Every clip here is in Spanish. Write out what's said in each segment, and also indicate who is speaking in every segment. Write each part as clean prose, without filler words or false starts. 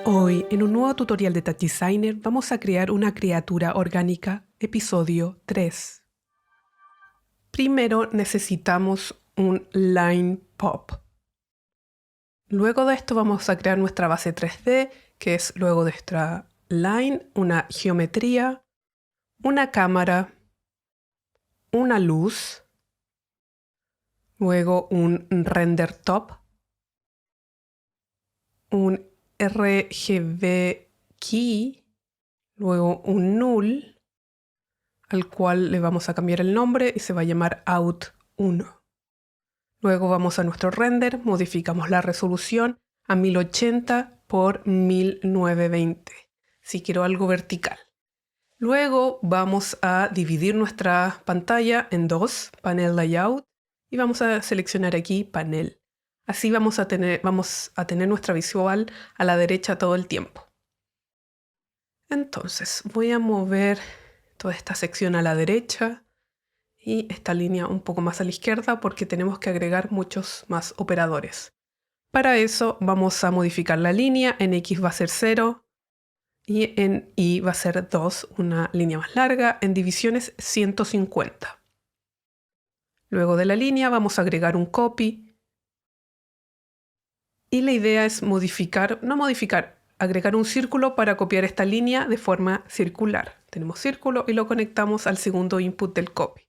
Speaker 1: Hoy, en un nuevo tutorial de Touch Designer, vamos a crear una criatura orgánica, episodio 3. Primero necesitamos un line pop. Luego de esto vamos a crear nuestra base 3D, que es luego de nuestra line, una geometría, una cámara, una luz, luego un render top, un RGB key, luego un null, al cual le vamos a cambiar el nombre y se va a llamar out1. Luego vamos a nuestro render, modificamos la resolución a 1080 por 1920, si quiero algo vertical. Luego vamos a dividir nuestra pantalla en dos, panel layout, y vamos a seleccionar aquí panel. Así vamos a tener nuestra visual a la derecha todo el tiempo. Entonces voy a mover toda esta sección a la derecha y esta línea un poco más a la izquierda porque tenemos que agregar muchos más operadores. Para eso vamos a modificar la línea, en X va a ser 0 y en Y va a ser 2, una línea más larga, en divisiones 150. Luego de la línea vamos a agregar un copy y la idea es agregar un círculo para copiar esta línea de forma circular. Tenemos círculo y lo conectamos al segundo input del copy.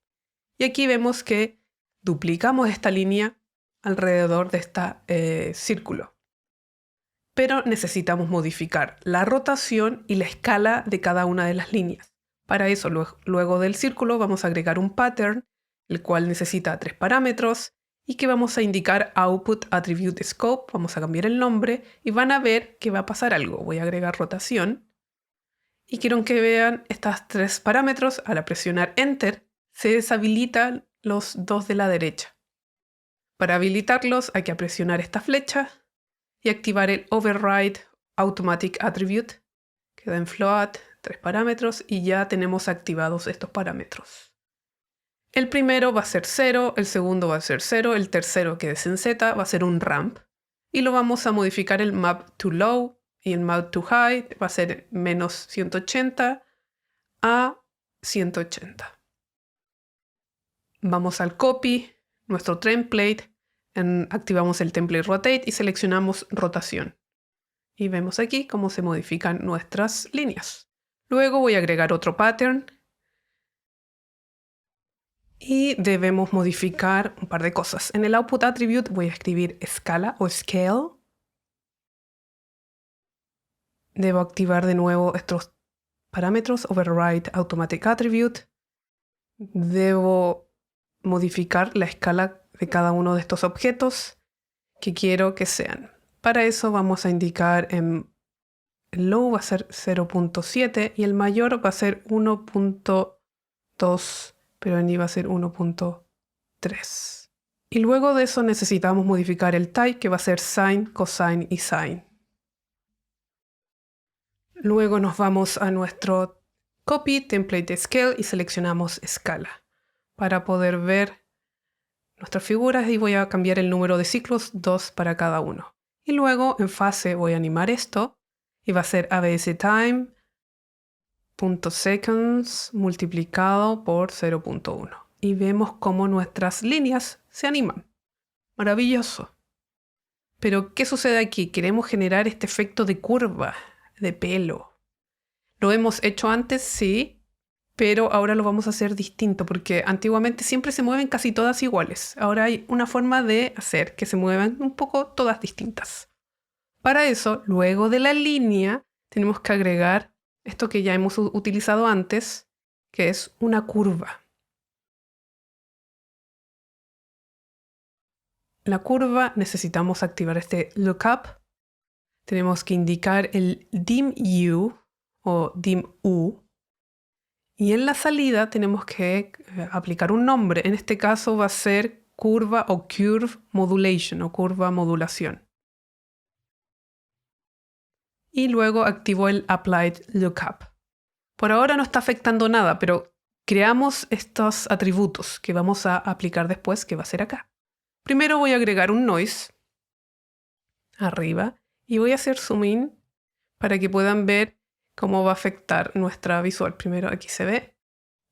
Speaker 1: Y aquí vemos que duplicamos esta línea alrededor de este círculo. Pero necesitamos modificar la rotación y la escala de cada una de las líneas. Para eso, luego del círculo, vamos a agregar un pattern, el cual necesita 3 parámetros y que vamos a indicar output attribute scope. Vamos a cambiar el nombre y van a ver que va a pasar algo. Voy a agregar rotación y quiero que vean estos 3 parámetros. Al presionar Enter, se deshabilitan los dos de la derecha. Para habilitarlos hay que presionar esta flecha y activar el Override Automatic Attribute. Queda en float, 3 parámetros y ya tenemos activados estos parámetros. El primero va a ser 0, el segundo va a ser 0, el tercero, que es en Z, va a ser un ramp. Y lo vamos a modificar el map to low y el map to high va a ser menos 180 a 180. Vamos al copy, nuestro template, activamos el template rotate y seleccionamos rotación. Y vemos aquí cómo se modifican nuestras líneas. Luego voy a agregar otro pattern y debemos modificar un par de cosas. En el output attribute voy a escribir escala o scale. Debo activar de nuevo estos parámetros, override automatic attribute. Debo modificar la escala de cada uno de estos objetos que quiero que sean. Para eso vamos a indicar el low va a ser 0.7 y el mayor va a ser 1.2, pero en Y va a ser 1.3. Y luego de eso necesitamos modificar el type, que va a ser sine, cosine y sine. Luego nos vamos a nuestro copy, template scale y seleccionamos escala para poder ver nuestras figuras y voy a cambiar el número de ciclos, 2 para cada uno. Y luego en fase voy a animar esto y va a ser abstime.seconds multiplicado por 0.1. Y vemos cómo nuestras líneas se animan. Maravilloso. Pero ¿qué sucede aquí? Queremos generar este efecto de curva, de pelo. ¿Lo hemos hecho antes? Sí. Pero ahora lo vamos a hacer distinto porque antiguamente siempre se mueven casi todas iguales. Ahora hay una forma de hacer que se muevan un poco todas distintas. Para eso, luego de la línea, tenemos que agregar esto que ya hemos utilizado antes, que es una curva. La curva necesitamos activar este lookup. Tenemos que indicar el dim u o dim u. Y en la salida tenemos que aplicar un nombre. En este caso va a ser curva o curve modulation o curva modulación. Y luego activo el applied lookup. Por ahora no está afectando nada, pero creamos estos atributos que vamos a aplicar después, que va a ser acá. Primero voy a agregar un noise arriba y voy a hacer zoom in para que puedan ver cómo va a afectar nuestra visual. Primero aquí se ve.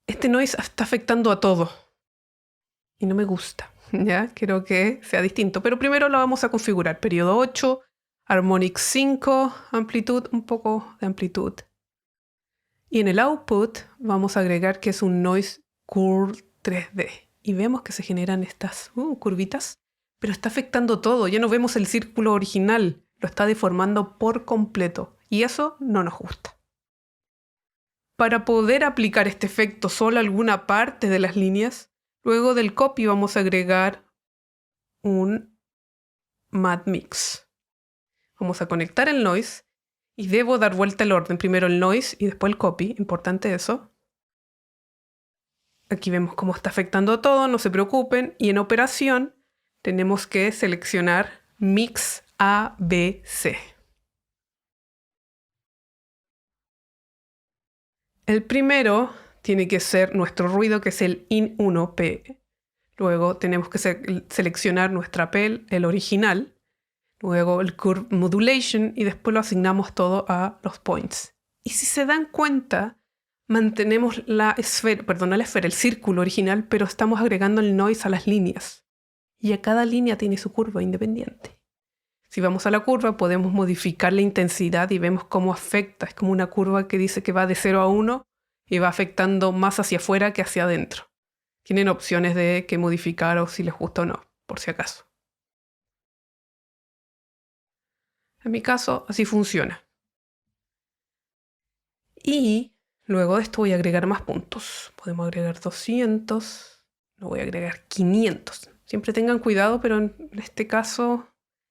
Speaker 1: Este noise está afectando a todo y no me gusta. ¿Ya? Quiero que sea distinto, pero primero lo vamos a configurar. Periodo 8, Harmonic 5, amplitud, un poco de amplitud. Y en el output vamos a agregar que es un noise curve 3D. Y vemos que se generan estas curvitas, pero está afectando todo. Ya no vemos el círculo original, lo está deformando por completo. Y eso no nos gusta. Para poder aplicar este efecto solo a alguna parte de las líneas, luego del copy vamos a agregar un matte mix. Vamos a conectar el noise y debo dar vuelta el orden. Primero el noise y después el copy. Importante eso. Aquí vemos cómo está afectando todo, no se preocupen. Y en operación tenemos que seleccionar Mix ABC. El primero tiene que ser nuestro ruido, que es el In1P. Luego tenemos que seleccionar nuestra PEL, el original. Luego el Curve Modulation y después lo asignamos todo a los points. Y si se dan cuenta, mantenemos la esfera, perdón, no la esfera, el círculo original, pero estamos agregando el noise a las líneas. Y a cada línea tiene su curva independiente. Si vamos a la curva, podemos modificar la intensidad y vemos cómo afecta. Es como una curva que dice que va de 0 a 1 y va afectando más hacia afuera que hacia adentro. Tienen opciones de qué modificar o si les gusta o no, por si acaso. En mi caso, así funciona. Y luego de esto voy a agregar más puntos. Podemos agregar 200. No voy a agregar 500. Siempre tengan cuidado, pero en este caso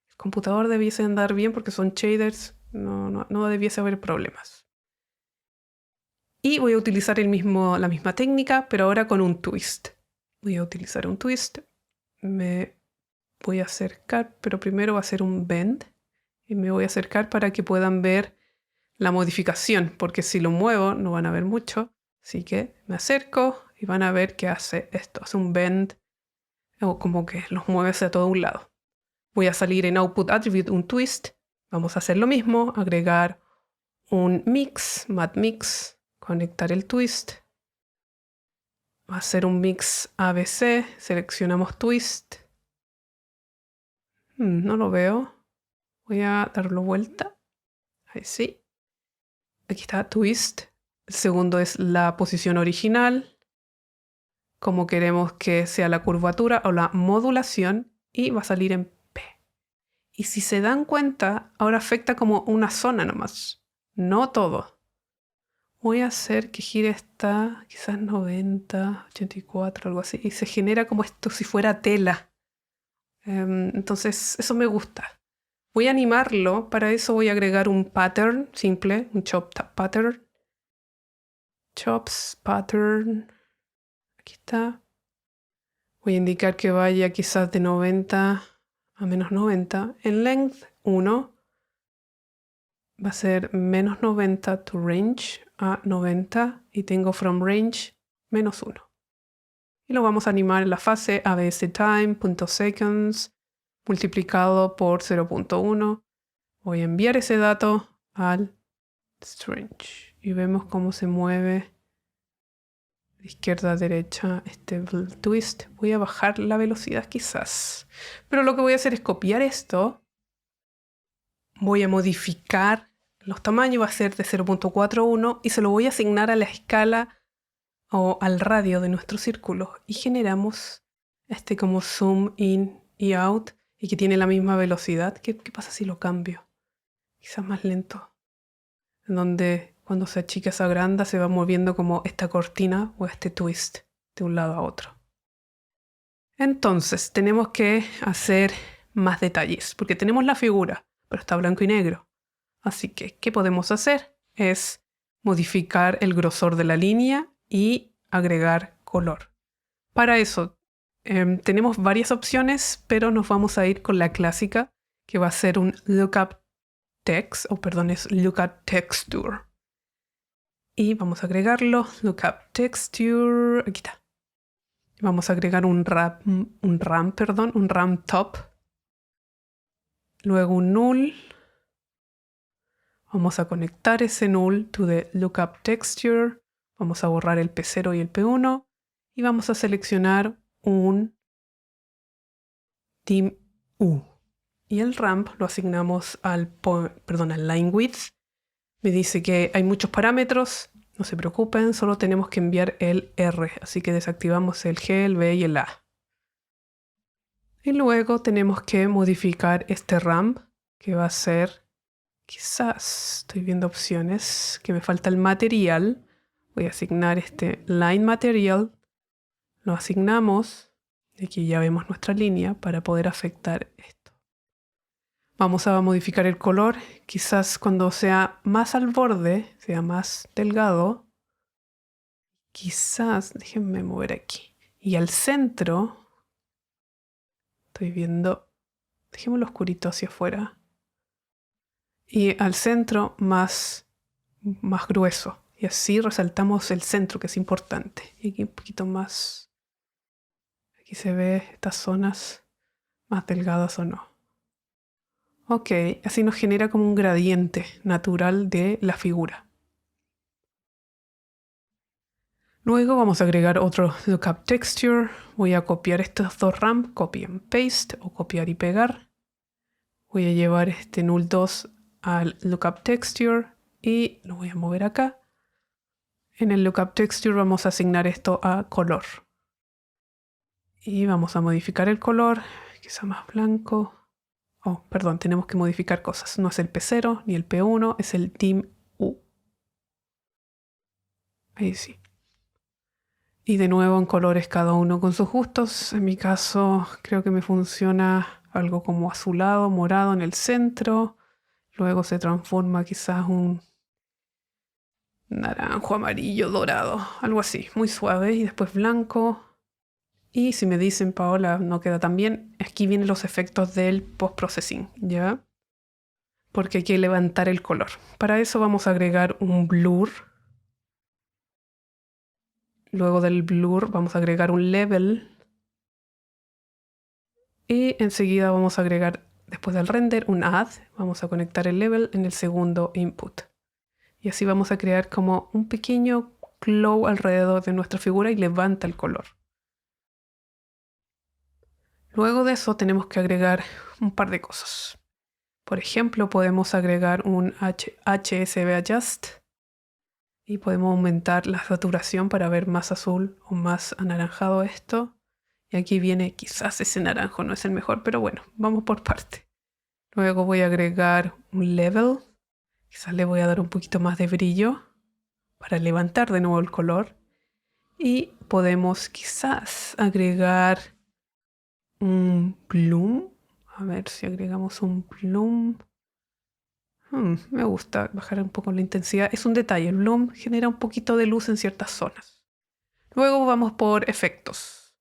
Speaker 1: el computador debiese andar bien porque son shaders. No debiese haber problemas. Y voy a utilizar la misma técnica, pero ahora con un twist. Voy a utilizar un twist. Me voy a acercar, pero primero va a ser un bend. Y me voy a acercar para que puedan ver la modificación, porque si lo muevo no van a ver mucho. Así que me acerco y van a ver que hace esto. Hace un bend o como que los mueve hacia todo un lado. Voy a salir en Output Attribute un twist. Vamos a hacer lo mismo. Agregar un mix, matte mix. Conectar el twist. Va a ser un mix ABC. Seleccionamos twist. No lo veo. Voy a darlo vuelta. Ahí sí. Aquí está twist. El segundo es la posición original. Como queremos que sea la curvatura o la modulación. Y va a salir en P. Y si se dan cuenta, ahora afecta como una zona nomás. No todo. Voy a hacer que gire esta, quizás 90, 84, algo así. Y se genera como esto si fuera tela. Entonces, eso me gusta. Voy a animarlo. Para eso voy a agregar un pattern simple, un chop pattern. Chops pattern. Aquí está. Voy a indicar que vaya quizás de 90 a menos 90. En length 1 va a ser menos 90 to range a 90 y tengo from range menos 1. Y lo vamos a animar en la fase ABS time.seconds multiplicado por 0.1. Voy a enviar ese dato al strange y vemos cómo se mueve de izquierda a derecha este twist. Voy a bajar la velocidad quizás. Pero lo que voy a hacer es copiar esto. Voy a modificar los tamaños, va a ser de 0.41 y se lo voy a asignar a la escala o al radio de nuestro círculo. Y generamos este como zoom in y out y que tiene la misma velocidad. ¿Qué pasa si lo cambio? Quizás más lento. En donde cuando se achica esa agranda se va moviendo como esta cortina o este twist de un lado a otro. Entonces tenemos que hacer más detalles porque tenemos la figura, pero está blanco y negro. Así que, ¿qué podemos hacer? Es modificar el grosor de la línea y agregar color. Para eso tenemos varias opciones, pero nos vamos a ir con la clásica, que va a ser un lookup text, es lookup texture. Y vamos a agregarlo, lookup texture, aquí está. Vamos a agregar un ramp top. Luego un null. Vamos a conectar ese null to the lookup texture. Vamos a borrar el P0 y el P1. Y vamos a seleccionar un dim U. Y el ramp lo asignamos al line width. Me dice que hay muchos parámetros. No se preocupen, solo tenemos que enviar el R. Así que desactivamos el G, el B y el A. Y luego tenemos que modificar este ramp, que va a ser, quizás, estoy viendo opciones, que me falta el material. Voy a asignar este line material. Lo asignamos. Y aquí ya vemos nuestra línea para poder afectar esto. Vamos a modificar el color. Quizás cuando sea más al borde, sea más delgado. Quizás, déjenme mover aquí. Y al centro, estoy viendo, dejémoslo oscurito hacia afuera. Y al centro más grueso. Y así resaltamos el centro, que es importante. Y aquí un poquito más. Aquí se ve estas zonas más delgadas o no. Ok, así nos genera como un gradiente natural de la figura. Luego vamos a agregar otro lookup texture. Voy a copiar estos dos ramps, copy and paste o copiar y pegar. Voy a llevar este null 2 al lookup texture y lo voy a mover acá. En el lookup texture vamos a asignar esto a color. Y vamos a modificar el color, quizá más blanco. Oh, perdón, tenemos que modificar cosas. No es el P0 ni el P1, es el dim U. Ahí sí. Y de nuevo en colores cada uno con sus gustos. En mi caso creo que me funciona algo como azulado, morado en el centro. Luego se transforma quizás un naranjo, amarillo, dorado. Algo así, muy suave. Y después blanco. Y si me dicen, Paola, no queda tan bien, aquí vienen los efectos del post-processing, ¿ya? Porque hay que levantar el color. Para eso vamos a agregar un blur. Luego del blur vamos a agregar un level. Y enseguida vamos a agregar, después del render, un add. Vamos a conectar el level en el segundo input. Y así vamos a crear como un pequeño glow alrededor de nuestra figura y levanta el color. Luego de eso tenemos que agregar un par de cosas. Por ejemplo, podemos agregar un HSV Adjust y podemos aumentar la saturación para ver más azul o más anaranjado esto. Y aquí viene, quizás ese naranjo no es el mejor, pero bueno, vamos por parte. Luego voy a agregar un level. Quizás le voy a dar un poquito más de brillo para levantar de nuevo el color. Y podemos quizás agregar un bloom. A ver si agregamos un bloom. Me gusta bajar un poco la intensidad. Es un detalle. El bloom genera un poquito de luz en ciertas zonas. Luego vamos por efectos.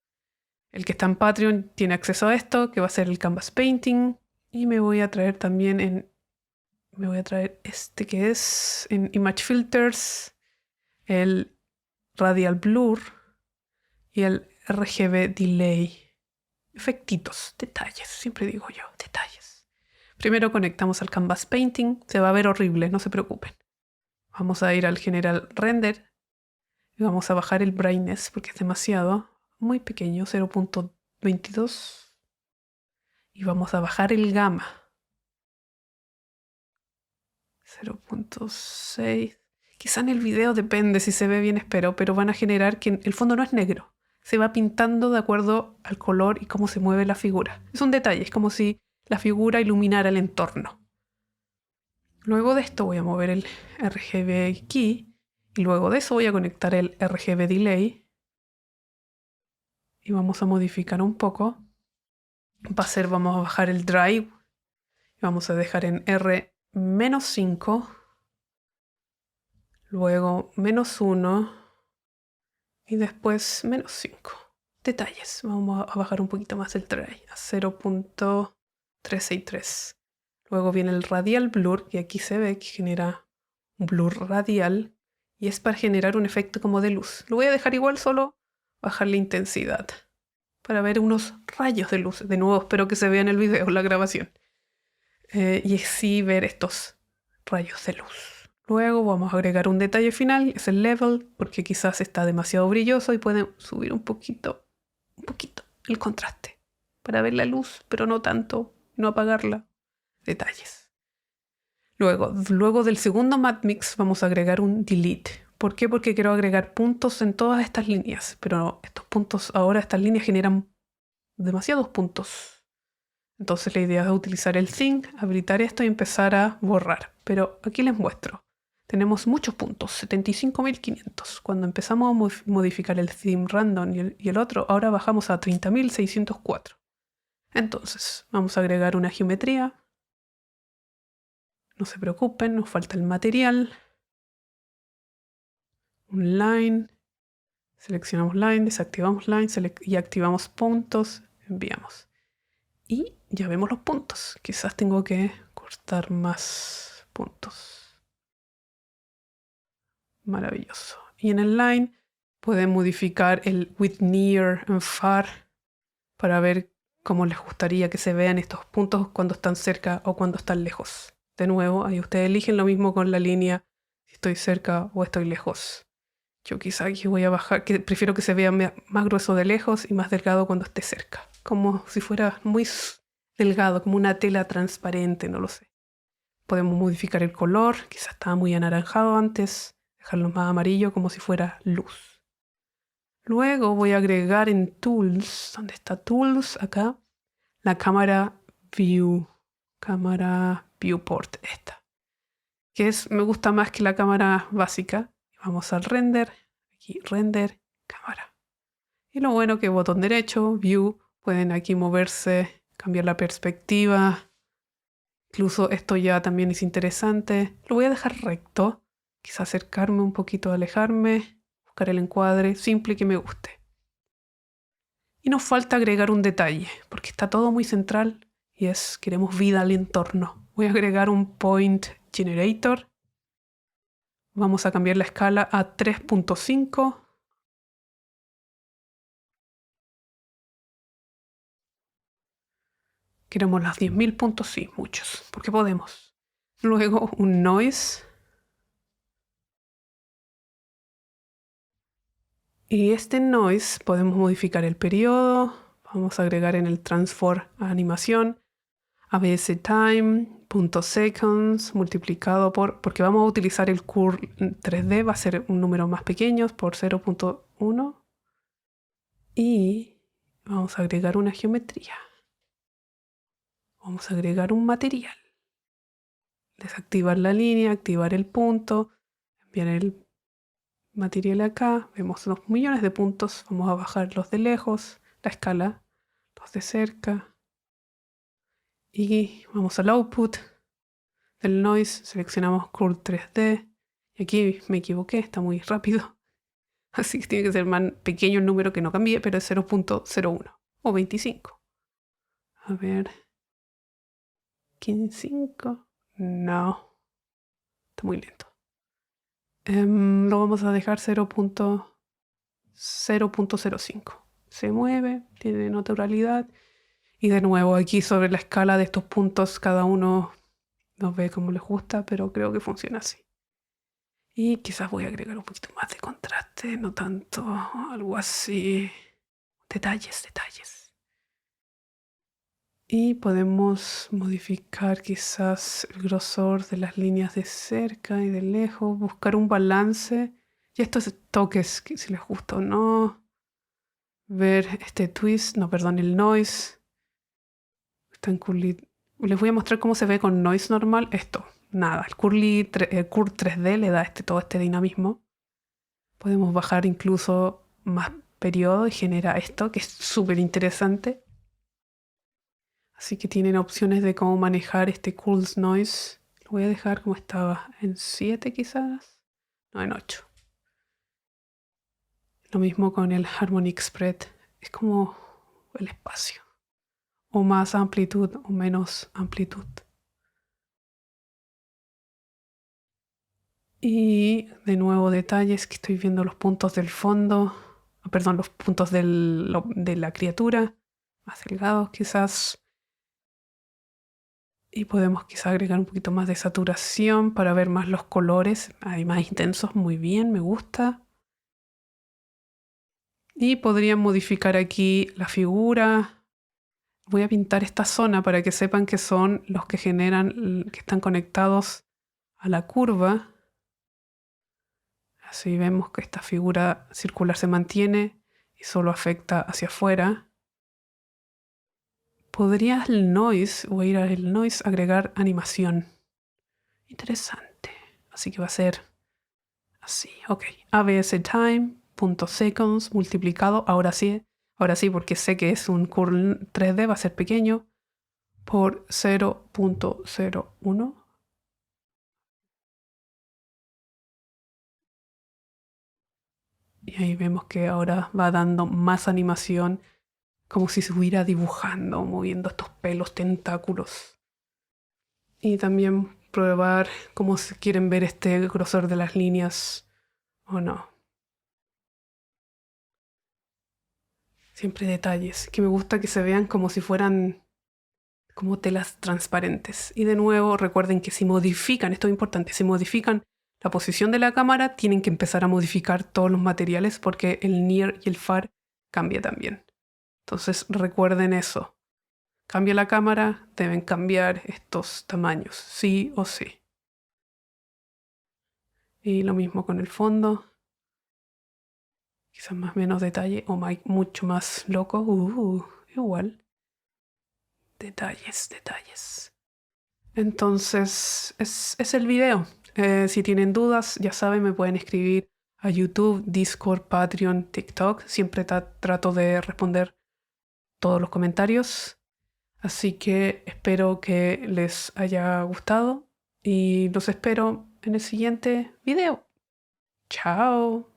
Speaker 1: El que está en Patreon tiene acceso a esto, que va a ser el Canvas Painting. Y me voy a traer también me voy a traer este que es en Image Filters, el Radial Blur y el RGB Delay. Efectitos, detalles, siempre digo yo, detalles. Primero conectamos al Canvas Painting. Se va a ver horrible, no se preocupen. Vamos a ir al General Render y vamos a bajar el Brightness porque es demasiado, muy pequeño, 0.22. Y vamos a bajar el Gamma, 0.6. Quizá en el video depende si se ve bien, espero, pero van a generar que el fondo no es negro. Se va pintando de acuerdo al color y cómo se mueve la figura. Es un detalle, es como si la figura iluminara el entorno. Luego de esto voy a mover el RGB Key y luego de eso voy a conectar el RGB Delay y vamos a modificar un poco. Vamos a bajar el Drive y vamos a dejar en R-5, luego -1 y después -5. Detalles. Vamos a bajar un poquito más el Drive a 0.363. Luego viene el Radial Blur, que aquí se ve que genera un blur radial y es para generar un efecto como de luz. Lo voy a dejar igual, solo bajar la intensidad para ver unos rayos de luz. De nuevo, espero que se vea en el video, la grabación. Y así ver estos rayos de luz. Luego vamos a agregar un detalle final, es el level, porque quizás está demasiado brilloso y pueden subir un poquito el contraste para ver la luz, pero no tanto, no apagarla. Detalles. Luego del segundo matte mix vamos a agregar un delete. ¿Por qué? Porque quiero agregar puntos en todas estas líneas, pero estos puntos ahora, estas líneas generan demasiados puntos. Entonces la idea es utilizar el thing, habilitar esto y empezar a borrar. Pero aquí les muestro. Tenemos muchos puntos, 75.500. Cuando empezamos a modificar el theme random y el otro, ahora bajamos a 30.604. Entonces, vamos a agregar una geometría. No se preocupen, nos falta el material. Un line. Seleccionamos line, desactivamos line y activamos puntos. Enviamos. Y ya vemos los puntos. Quizás tengo que cortar más puntos. Maravilloso. Y en el line pueden modificar el with near and far para ver cómo les gustaría que se vean estos puntos cuando están cerca o cuando están lejos. De nuevo, ahí ustedes eligen lo mismo con la línea, si estoy cerca o estoy lejos. Yo quizá aquí voy a bajar, que prefiero que se vea más grueso de lejos y más delgado cuando esté cerca. Como si fuera muy delgado, como una tela transparente, no lo sé. Podemos modificar el color, quizás estaba muy anaranjado antes, dejarlo más amarillo como si fuera luz. Luego voy a agregar en Tools, ¿dónde está Tools? Acá, la cámara Viewport, esta. Me gusta más que la cámara básica. Vamos al render, aquí render, cámara. Y lo bueno que botón derecho, View, pueden aquí moverse, cambiar la perspectiva. Incluso esto ya también es interesante. Lo voy a dejar recto, quizá acercarme un poquito, alejarme, buscar el encuadre simple que me guste. Y nos falta agregar un detalle, porque está todo muy central y queremos vida al entorno. Voy a agregar un Point Generator. Vamos a cambiar la escala a 3.5. Queremos los 10.000 puntos, sí, muchos, porque podemos. Luego un Noise. Y este Noise podemos modificar el periodo. Vamos a agregar en el Transform a animación. ABS Time, .seconds, multiplicado porque vamos a utilizar el curl 3D, va a ser un número más pequeño por 0.1. Y vamos a agregar una geometría. Vamos a agregar un material. Desactivar la línea, activar el punto, enviar el material acá. Vemos unos millones de puntos. Vamos a bajar los de lejos, la escala, los de cerca. Y vamos al output del noise, seleccionamos curl 3D. Y aquí me equivoqué, está muy rápido. Así que tiene que ser más pequeño el número que no cambié, pero es 0.01 o 25. A ver. 15. No. Está muy lento. Lo vamos a dejar 0.05. Se mueve, tiene naturalidad. Y de nuevo, aquí sobre la escala de estos puntos, cada uno nos ve como les gusta, pero creo que funciona así. Y quizás voy a agregar un poquito más de contraste, no tanto, algo así. Detalles. Y podemos modificar quizás el grosor de las líneas de cerca y de lejos, buscar un balance. Y estos toques, si les gusta o no. Ver este twist, el noise. Está en curly. Les voy a mostrar cómo se ve con noise normal. Esto, nada, el curl 3D le da todo este dinamismo. Podemos bajar incluso más periodo y genera esto, que es súper interesante. Así que tienen opciones de cómo manejar este Cool Noise. Lo voy a dejar como estaba, en 7 quizás. No, en 8. Lo mismo con el Harmonic Spread. Es como el espacio. O más amplitud o menos amplitud. Y de nuevo detalles que estoy viendo los puntos del fondo. Perdón, los puntos de la criatura. Más delgados quizás. Y podemos quizá agregar un poquito más de saturación para ver más los colores, hay más intensos, muy bien, me gusta. Y podrían modificar aquí la figura. Voy a pintar esta zona para que sepan que son los que generan, que están conectados a la curva. Así vemos que esta figura circular se mantiene y solo afecta hacia afuera. Podría el noise, o ir al noise, agregar animación. Interesante. Así que va a ser así. Ok. ABS time, .seconds multiplicado. Ahora sí, porque sé que es un curl 3D, va a ser pequeño. Por 0.01. Y ahí vemos que ahora va dando más animación, como si se estuviera dibujando, moviendo estos pelos, tentáculos. Y también probar cómo se quieren ver este grosor de las líneas o no. Siempre detalles, que me gusta que se vean como si fueran como telas transparentes. Y de nuevo, recuerden que si modifican, esto es importante, si modifican la posición de la cámara, tienen que empezar a modificar todos los materiales porque el near y el far cambia también. Entonces recuerden eso. Cambia la cámara, deben cambiar estos tamaños, sí o sí. Y lo mismo con el fondo. Quizás más menos detalle o mucho más loco. Igual. Detalles, detalles. Entonces, es el video. Si tienen dudas, ya saben, me pueden escribir a YouTube, Discord, Patreon, TikTok. Siempre trato de responder todos los comentarios. Así que espero que les haya gustado y los espero en el siguiente video. Chao.